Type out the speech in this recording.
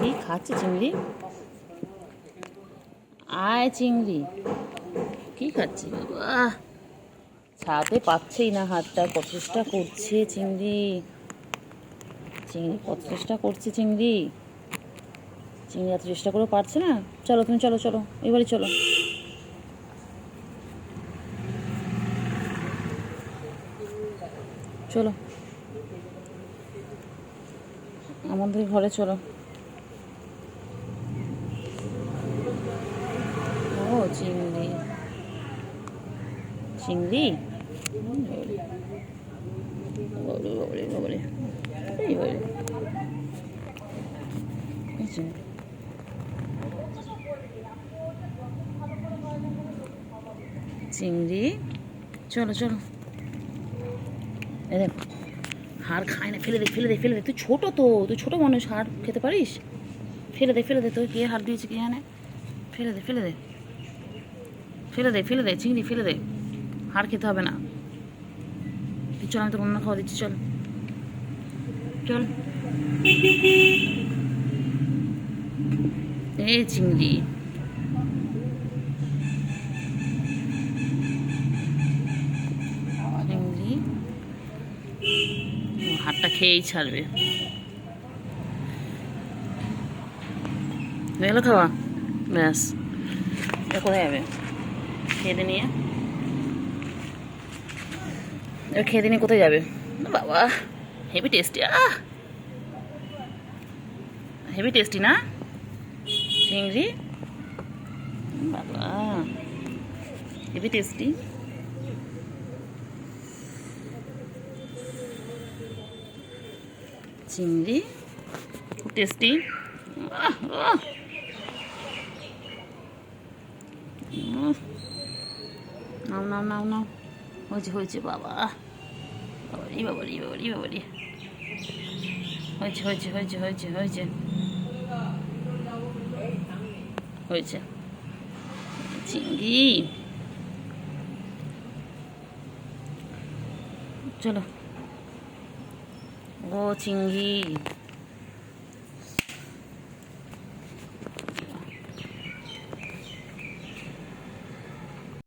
কি খাচ্ছে চিংড়ি? আয় চিংড়ি, কি খাচ্ছে বাবা? ছাড়াতে পারছেই না হাতটা, কত চেষ্টা করছে চিংড়ি। চিংড়ি কত চেষ্টা করছে চিংড়ি। চিংড়ি এত চেষ্টা করেও পারছে না। চলো তুমি, চলো চলো, এবারে চলো। চলো আমাদের ঘরে চলো। ও চিংড়ি, চিংড়ি বাবরে বাবরে বাবরে, এইবারে চিংড়ি, চলো চলো। এ দেখ, হাড় খায় না, ফেলে দে ফেলে দে ফেলে দে। তুই ছোটো তো, তুই ছোটো মানুষ, হাড় খেতে পারিস? ফেলে দে ফেলে দে, তোর কে হাড় দিয়েছে কে জানে। ফেলে দে ফেলে দে ফেলে দে ফেলে দে চিংড়ি ফেলে দে, হাড় খেতে হবে না। তুই চল, আমি তো অন্য খাওয়া দিচ্ছি, চল চল। এই চিংড়ি, চিংড়ি হাড়টা খেয়েই ছাড়বে। হয়ে গেলো খাওয়া, ব্যাস। এটা কোথায় যাবে? খেয়ে দিয়ে নিয়ে, এবার খেয়ে দিয়ে নিয়ে কোথায় যাবে? বাবা হেভি টেস্টি, হেভি টেস্টি না চিংড়ি? বাবা হেভি টেস্টি। চিংড়ি খুব টেস্টি। নাও নাও নাও নাও, হয়েছে হয়েছে বাবা, বাবারি বাবারি বাবারি বাবারি, হয়েছে হয়েছে হয়েছে হয়েছে হয়েছে হয়েছে চিংড়ি। চলো ও চিংড়ি।